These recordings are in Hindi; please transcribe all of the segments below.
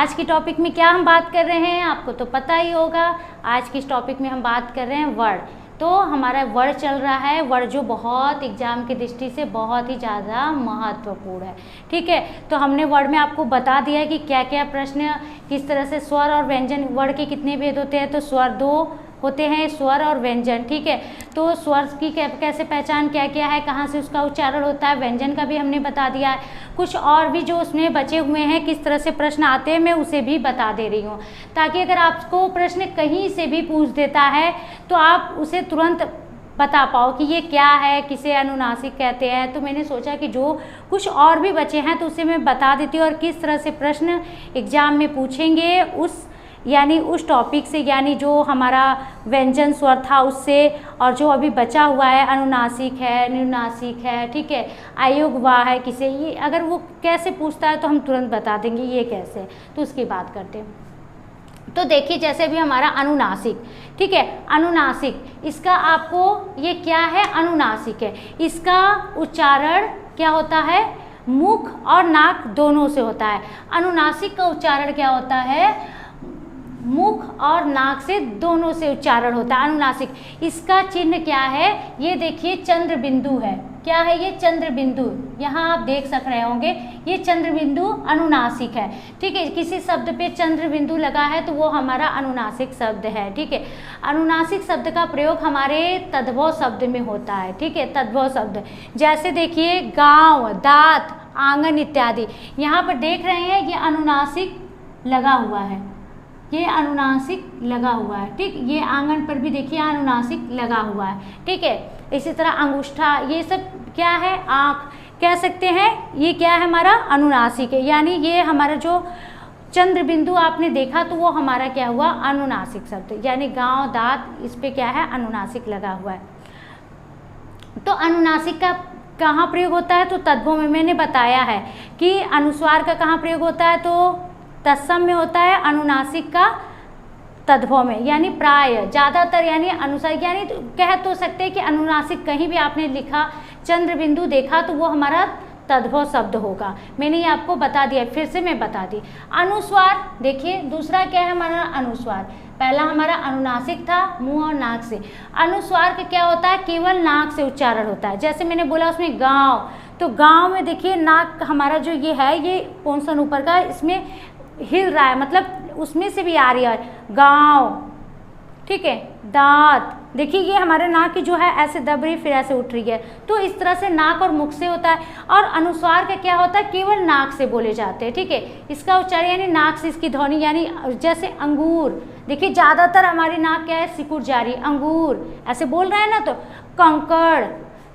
आज की टॉपिक में क्या हम बात कर रहे हैं, आपको तो पता ही होगा। आज की इस टॉपिक में हम बात कर रहे हैं वर्ड। तो हमारा वर्ड चल रहा है, वर्ड जो बहुत एग्जाम की दृष्टि से बहुत ही ज़्यादा महत्वपूर्ण है। ठीक है, तो हमने वर्ड में आपको बता दिया है कि क्या क्या प्रश्न, किस तरह से स्वर और व्यंजन, वर्ड के कितने भेद होते हैं। तो स्वर 2 होते हैं, स्वर और व्यंजन। ठीक है, तो स्वर की कैसे पहचान क्या क्या है, कहाँ से उसका उच्चारण होता है, व्यंजन का भी हमने बता दिया है। कुछ और भी जो उसमें बचे हुए हैं, किस तरह से प्रश्न आते हैं, मैं उसे भी बता दे रही हूँ, ताकि अगर आपको प्रश्न कहीं से भी पूछ देता है तो आप उसे तुरंत बता पाओ कि ये क्या है, किसे अनुनासिक कहते हैं। तो मैंने सोचा कि जो कुछ और भी बचे हैं तो उसे मैं बता देती हूँ, और किस तरह से प्रश्न एग्जाम में पूछेंगे उस टॉपिक से, यानी जो हमारा व्यंजन स्वर था उससे, और जो अभी बचा हुआ है अनुनासिक है, अनुनासिक है, ठीक है, आयोग है किसे, ये अगर वो कैसे पूछता है तो हम तुरंत बता देंगे ये कैसे। तो उसकी बात करते हैं। तो देखिए, जैसे भी हमारा अनुनासिक, ठीक है, अनुनासिक, इसका आपको ये क्या है, अनुनासिक है, इसका उच्चारण क्या होता है, मुख और नाक दोनों से होता है। अनुनासिक का उच्चारण क्या होता है, मुख और नाक से दोनों से उच्चारण होता है अनुनासिक। इसका चिन्ह क्या है, ये देखिए चंद्र बिंदु है। क्या है ये, चंद्र बिंदु, यहाँ आप देख सक रहे होंगे, ये चंद्र बिंदु अनुनासिक है। ठीक है, किसी शब्द पे चंद्र बिंदु लगा है तो वो हमारा अनुनासिक शब्द है। ठीक है, अनुनासिक शब्द का प्रयोग हमारे तद्भव शब्द में होता है। ठीक है, तद्भव शब्द, जैसे देखिए गांव, दांत, आंगन इत्यादि, यहाँ पर देख रहे हैं ये अनुनासिक लगा हुआ है, ये अनुनासिक लगा हुआ है। ठीक, ये आंगन पर भी देखिए अनुनासिक लगा हुआ है। ठीक है, इसी तरह अंगूठा, ये सब क्या है, आँख कह सकते हैं, ये क्या है हमारा अनुनासिक है। यानी ये हमारा जो चंद्र बिंदु आपने देखा तो वो हमारा क्या हुआ, अनुनासिक शब्द, यानी गांव, दांत, इस पे क्या है, अनुनासिक लगा हुआ है। तो अनुनासिक का कहाँ प्रयोग होता है, तो तद्भव में मैंने बताया है कि अनुस्वार का कहाँ प्रयोग होता है, तो तत्सम में होता है, अनुनासिक का तद्भव में, यानी प्राय, ज़्यादातर, यानी अनुसार, यानी तो कह तो सकते हैं कि अनुनासिक कहीं भी आपने लिखा, चंद्र बिंदु देखा तो वो हमारा तद्भव शब्द होगा। मैंने ये आपको बता दिया, फिर से मैं बता दी। अनुस्वार देखिए, दूसरा क्या है हमारा अनुस्वार, पहला हमारा अनुनासिक था मुंह और नाक से। अनुस्वार का क्या होता है, केवल नाक से उच्चारण होता है। जैसे मैंने बोला उसमें गाँव, तो गाँव में देखिए नाक हमारा जो ये है, ये पोंसन ऊपर का, इसमें हिल रहा है, मतलब उसमें से भी आ रही है गाँव। ठीक है, दांत, देखिए ये हमारे नाक की जो है ऐसे दब रही, फिर ऐसे उठ रही है। तो इस तरह से नाक और मुख से होता है। और अनुस्वार का क्या होता है, केवल नाक से बोले जाते हैं। ठीक है, इसका उच्चारण यानी नाक से इसकी ध्वनि, यानी जैसे अंगूर, देखिए ज़्यादातर हमारी नाक क्या है, सिकुड़ जा रही, अंगूर ऐसे बोल रहे हैं ना। तो कंकड़,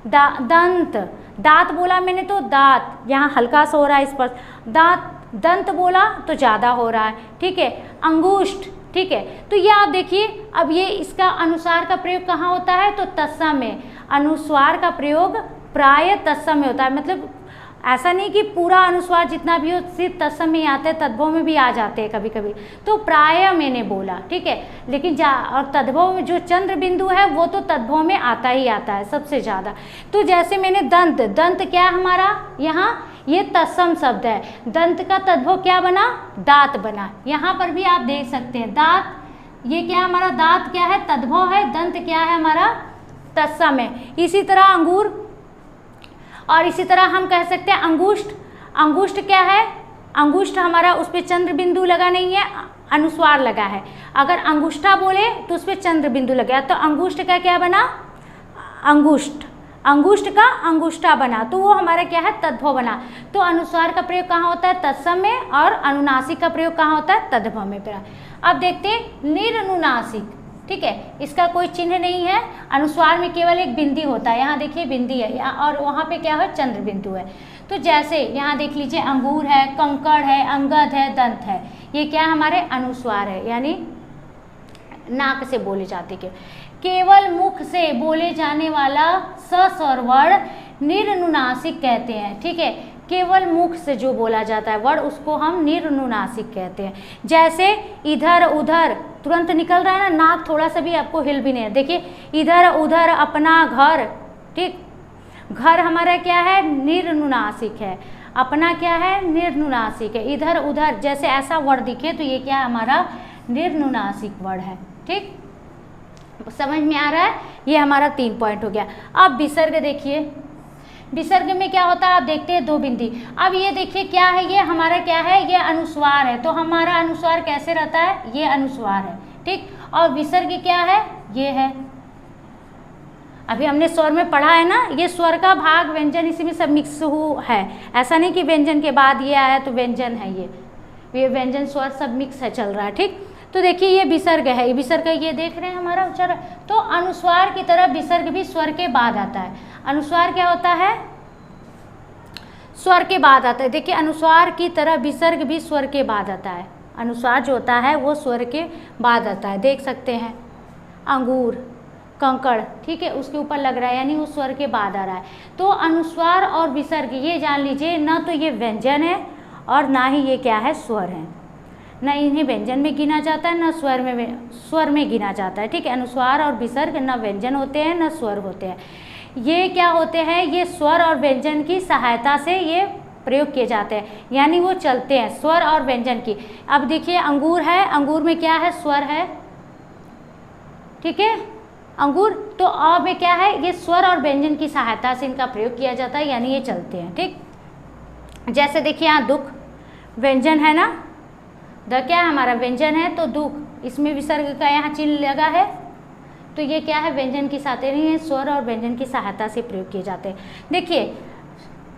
दंत, दांत बोला मैंने तो दांत, यहाँ हल्का सा हो रहा है इस पर, दांत, दंत बोला तो ज़्यादा हो रहा है। ठीक है, अंगुष्ठ। ठीक है, तो ये आप देखिए, अब ये इसका अनुस्वार का प्रयोग कहाँ होता है, तो तत्सम में। अनुस्वार का प्रयोग प्राय तत्सम में होता है, मतलब ऐसा नहीं कि पूरा अनुस्वार जितना भी हो सिर्फ तत्सम में ही आता है, तद्भव में भी आ जाते हैं कभी कभी। तो प्राय मैंने बोला, ठीक है, लेकिन और तद्भव में जो चंद्र बिंदु है वो तो तद्भव में आता ही आता है सबसे ज़्यादा। तो जैसे मैंने दंत, दंत क्या है हमारा, यहाँ ये तत्सम शब्द है, दंत का तद्भव क्या बना, दांत बना। यहाँ पर भी आप देख सकते हैं दांत, ये क्या हमारा दांत क्या है, तद्भव है, दंत क्या है हमारा, तत्सम है। इसी तरह अंगूर, और इसी तरह हम कह सकते हैं अंगुष्ठ। अंगुष्ठ क्या है, अंगुष्ठ हमारा उस पर चंद्र बिंदु लगा नहीं है, अनुस्वार लगा है। अगर अंगुष्ठा बोले तो उस पर चंद्र बिंदु लगा, तो अंगुष्ठ का क्या बना, अंगुष्ठ, अंगुष्ठ का अंगुष्ठा बना, तो वो हमारा क्या है, तद्भव बना। तो अनुस्वार का प्रयोग कहाँ होता है, तत्सम में, और अनुनासिक का प्रयोग कहाँ होता है, तद्भव में। अब देखते हैं निरनुनासिक। ठीक है, इसका कोई चिन्ह नहीं है, अनुस्वार में केवल एक बिंदी होता है, यहाँ देखिए बिंदी है, और वहाँ पे क्या है, चंद्र बिंदु है। तो जैसे यहाँ देख लीजिए अंगूर है, कंकड़ है, अंगद है, दंत है, ये क्या हमारे अनुस्वार है, यानी नाक से बोले जाते के। केवल मुख से बोले जाने वाला सस्वर वर्ण निरनुनासिक कहते हैं। ठीक है, केवल मुख से जो बोला जाता है वर्ड उसको हम निरनुनासिक कहते हैं। जैसे इधर उधर तुरंत निकल रहा है ना, नाक थोड़ा सा भी आपको हिल भी नहीं है। देखिए इधर उधर, अपना घर, ठीक, घर हमारा क्या है, निरनुनासिक है। अपना क्या है, निर्नुनासिक है। इधर उधर जैसे ऐसा वर्ड दिखे तो ये क्या है, हमारा निर्नुनासिक वर्ड है। ठीक, समझ में आ रहा है? ये हमारा 3 पॉइंट हो गया। अब विसर्ग देखिए, विसर्ग में क्या होता है, आप देखते हैं 2 बिंदी। अब ये देखिए क्या है, ये हमारा क्या है, ये अनुस्वार है। तो हमारा अनुस्वार कैसे रहता है, ये अनुस्वार है। ठीक, और विसर्ग क्या है, ये है। अभी हमने स्वर में पढ़ा है ना, ये स्वर का भाग व्यंजन इसी में सब मिक्स है। ऐसा नहीं कि व्यंजन के बाद ये आया तो व्यंजन है, ये व्यंजन स्वर सब मिक्स है, चल रहा है। ठीक, तो देखिए ये विसर्ग है, ये विसर्ग ये देख रहे हैं हमारा उच्चारण। तो अनुस्वार की तरह विसर्ग भी स्वर के बाद आता है। अनुस्वार क्या होता है, स्वर के बाद आता है। देखिए अनुस्वार की तरह विसर्ग भी स्वर के बाद आता है। अनुस्वार जो होता है वो स्वर के बाद आता है, देख सकते हैं। अंगूर, कंकड़, ठीक है, उसके ऊपर लग रहा है, यानी वो स्वर के बाद आ रहा है। तो अनुस्वार और विसर्ग ये जान लीजिए, ना तो ये व्यंजन है और ना ही ये क्या है, स्वर है। न इन्हें व्यंजन में गिना जाता है, न स्वर में गिना जाता है। ठीक है, अनुस्वार और विसर्ग न व्यंजन होते हैं न स्वर होते हैं। ये क्या होते हैं, ये स्वर और व्यंजन की सहायता से ये प्रयोग किए जाते हैं, यानी वो चलते हैं स्वर और व्यंजन की। अब देखिए अंगूर है, अंगूर में क्या है, स्वर है। ठीक है, अंगूर, तो अ में क्या है, ये स्वर और व्यंजन की सहायता से इनका प्रयोग किया जाता है, यानी ये चलते हैं। ठीक, जैसे देखिए यहाँ दुख व्यंजन है ना, द क्या है हमारा व्यंजन है, तो दुख, इसमें विसर्ग का यहाँ चिन्ह लगा है, तो ये क्या है, व्यंजन की सहायता नहीं है, स्वर और व्यंजन की सहायता से प्रयोग किए जाते हैं। देखिए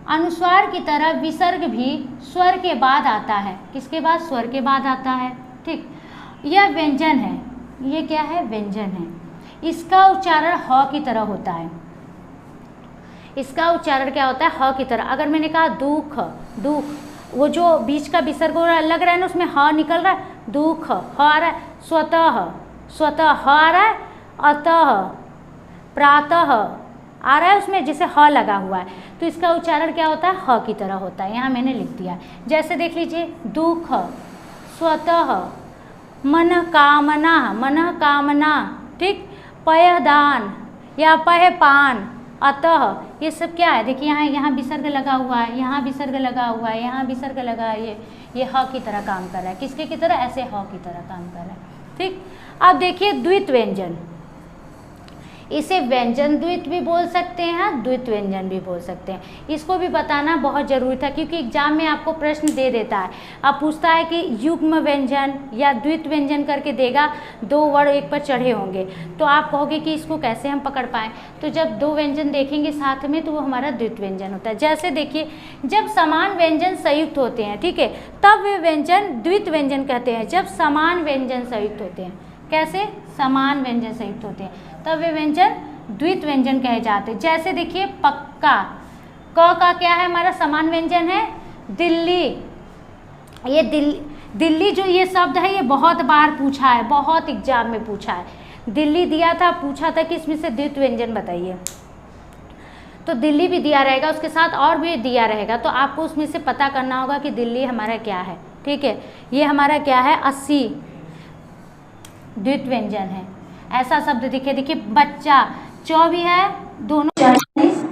अनुस्वार की तरह विसर्ग भी स्वर के बाद आता है। किसके बाद, स्वर के बाद आता है। ठीक, यह व्यंजन है, ये क्या है, व्यंजन है। इसका उच्चारण ह की तरह होता है। इसका उच्चारण क्या होता है, ह की तरह। अगर मैंने कहा दुख, दुख, वो जो बीच का विसर्ग लग रहा है ना, उसमें ह निकल रहा है, दुख, ह आ रहा है, स्वतः, स्वतः ह आ रहा है, अतः, प्रातः आ रहा है, उसमें जैसे ह लगा हुआ है, तो इसका उच्चारण क्या होता है, ह की तरह होता है। यहाँ मैंने लिख दिया है। जैसे देख लीजिए, दुख, स्वतः, मन कामना, मन कामना, ठीक, पयदान या पयपान, अतः, ये सब क्या है, देखिए यहाँ विसर्ग लगा हुआ है, यहाँ विसर्ग लगा हुआ है, यहाँ विसर्ग लगा है, ये ह की तरह काम कर रहा है। किसके की तरह, ऐसे ह की तरह काम कर रहा है। ठीक, अब देखिए द्वित व्यंजन, इसे व्यंजन द्वित भी बोल सकते हैं, द्वित व्यंजन भी बोल सकते हैं। इसको भी बताना बहुत जरूरी था, क्योंकि एग्जाम में आपको प्रश्न दे देता है। अब पूछता है कि युग्म व्यंजन या द्वित व्यंजन करके देगा, 2 वर्ड एक पर चढ़े होंगे, तो आप कहोगे कि इसको कैसे हम पकड़ पाएँ। तो जब 2 व्यंजन देखेंगे साथ में तो वो हमारा द्वित व्यंजन होता है। जैसे देखिए, जब समान व्यंजन संयुक्त होते हैं, ठीक है, तब वे व्यंजन द्वित व्यंजन कहते हैं। जब समान व्यंजन संयुक्त होते हैं, कैसे, समान व्यंजन संयुक्त होते हैं, तब वे व्यंजन द्वित व्यंजन कहे जाते हैं। जैसे देखिए पक्का, क का क्या है, हमारा समान व्यंजन है, दिल्ली। ये दिल्ली जो ये शब्द है, ये बहुत बार पूछा है, बहुत एग्जाम में पूछा है। दिल्ली दिया था, पूछा था कि इसमें से द्वित व्यंजन बताइए, तो दिल्ली भी दिया रहेगा, उसके साथ और भी दिया रहेगा, तो आपको उसमें से पता करना होगा कि दिल्ली हमारा क्या है। ठीक है, ये हमारा क्या है, 80 द्वित व्यंजन है। ऐसा शब्द देखिए बच्चा, 24 है, दोनों 40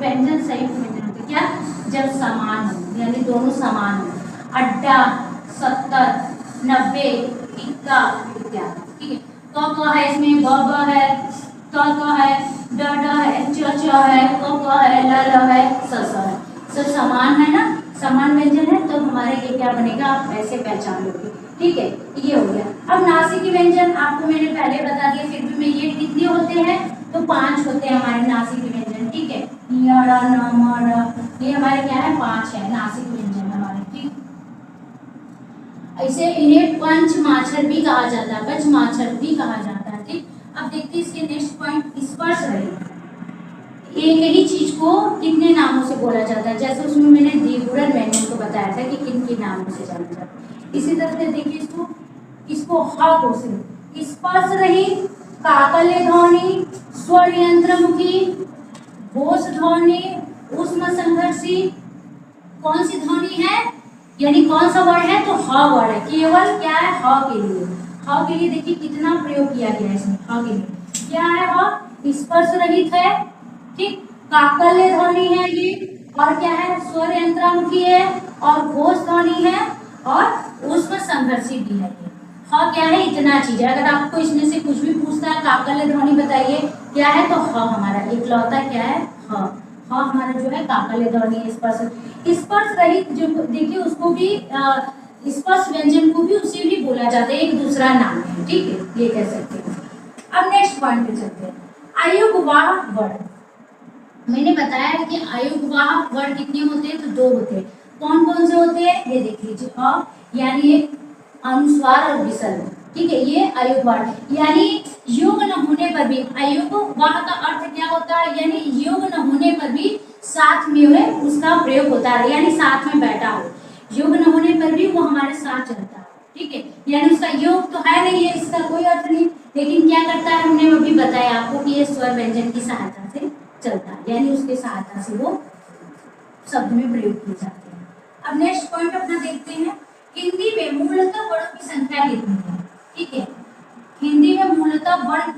व्यंजन संयुक्त व्यंजन होते, क्या, जब समान हो, यानी दोनों समान हो। अड्डा, 70, 90, इक्का, इत्यादि। ठीक है, क है, इसमें ब है, त है, ड है, च है, क है, ल है, स है, सब समान है ना, समान व्यंजन है, तो हमारे ये क्या बनेगा, आप ऐसे पहचान लोगे। ठीक है, ये हो गया। अब नासिकी व्यंजन आपको मैंने पहले बता दिया, फिर भी मैं, ये कितने होते हैं, तो 5 होते हैं हमारे नासिकी व्यंजन। ठीक है, य, र, न, म, र, ये हमारे क्या है, 5 है नासिक व्यंजन हमारे। ठीक, ऐसे इन्हें पंचमाक्षर भी कहा जाता है, पंचमाक्षर भी कहा जाता है। ठीक, अब देखते हैं इसके नेक्स्ट पॉइंट, स्पर्श रहित। एक ही चीज को कितने नामों से बोला जाता है, जैसे उसमें मैंने द्विगुणन व्यंजन को बताया था कि किन किन नामों से जाना जाता है। इसी तरह से देखिए इसको ह को से स्पर्श रहित, काकल्य ध्वनि, स्वर यंत्रमुखी, घोष ध्वनि, ऊष्म संघर्षी, कौन सी ध्वनि है, यानी कौन सा वर्ड है, तो ह वर्ड है, केवल क्या है, ह के लिए। ह के लिए देखिए कितना प्रयोग किया गया है इसमें, ह के लिए क्या है, ह स्पर्श रहित है। ठीक, काकल्य ध्वनि है ये, और क्या है, स्वर यंत्रामुखी है और घोष ध्वनि है और ऊष्म संघर्षी भी है। ह क्या है, इतना चीज है। अगर आपको इसमें से कुछ भी पूछता है काकल्य ध्वनि बताइए क्या है, तो ह हमारा इकलौता क्या है, ह हमारा जो है काकल्य ध्वनि। स्पर्श रहित जो देखिए उसको भी स्पर्श व्यंजन को भी उसे भी बोला जाता है, एक दूसरा नाम है, ठीक है, ये कह सकते हैं। अब नेक्स्ट पॉइंट पे चलते हैं, आयुगवाह वर्ण। मैंने बताया कि आयुगवाह वर्ण कितने होते हैं, तो 2 होते हैं। कौन कौन से होते हैं, ये देख लीजिए। अ यानी एक अनुस्वार और विसर्ग, ठीक है, ये आयुगवाह यानी योग न होने पर भी, आयुगवाह का अर्थ क्या होता है, यानी योग न होने पर भी साथ में हुए उसका प्रयोग होता है, यानी साथ में बैठा हो, योग न होने पर भी वो हमारे साथ चलता है, ठीक है, यानी उसका योग तो है नहीं है, इसका कोई अर्थ नहीं, लेकिन क्या करता है, हमने अभी बताया आपको कि ये स्वर व्यंजन की सहायता से चलता है, यानी उसके सहायता से वो शब्द में प्रयोग किए जाते हैं। अब नेक्स्ट पॉइंट अपना देखते हैं, हिंदी में मूलतः वर्णों की संख्या कितनी है, ठीक है, हिंदी में मूलतः वर्ण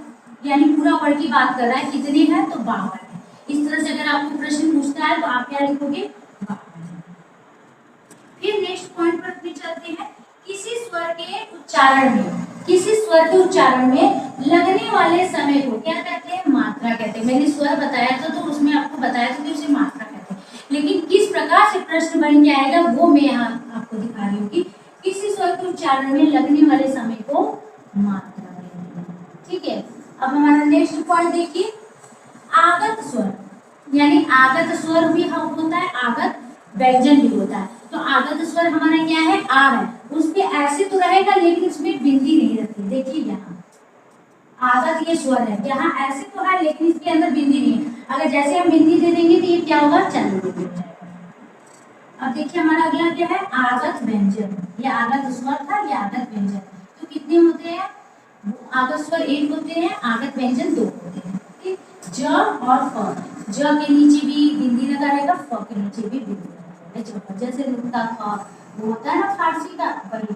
यानी पूरा वर्ण की बात कर रहा है, कितने हैं, तो 52 है। इस तरह से अगर आपको प्रश्न पूछता है तो आप क्या लिखोगे, 52। फिर नेक्स्ट पॉइंट पर भी चलते हैं, किसी स्वर के उच्चारण में, किसी स्वर के उच्चारण में लगने वाले समय को क्या कहते हैं, मात्रा कहते हैं। मैंने स्वर बताया था तो उसमें आपको बताया था कि उसे मात्रा कहते हैं, लेकिन किस प्रकार से प्रश्न बन के आएगा वो मैं यहाँ आपको दिखा रही हूँ कि किसी स्वर के उच्चारण में लगने वाले समय को मात्रा कहते हैं, ठीक है। अब हमारा नेक्स्ट पॉइंट देखिए, आगत स्वर, यानी आगत स्वर भी होता है, आगत व्यंजन भी होता है। तो आगत स्वर हमारा क्या है, आ है, उसपे ऐसे तो रहेगा लेकिन उसमें बिंदी नहीं रहती, देखिए यहाँ आगत ये स्वर है, यहाँ ऐसे तो है लेकिन इसके अंदर बिंदी नहीं है, अगर जैसे हम बिंदी दे देंगे तो ये क्या होगा, चंद्र बिंदु हो जाएगा। अब देखिए हमारा अगला क्या है, आगत व्यंजन, ये आगत स्वर था, ये आगत व्यंजन। तो कितने होते हैं, आगत स्वर 1 होते हैं, आगत व्यंजन 2 होते हैं, ठीक, ज और फ, ज के नीचे भी बिंदी लगा रहेगा, फ के नीचे भी बिंदी लगा रहेगा, जैसे रुकता था वो होता है ना फारसी का, वही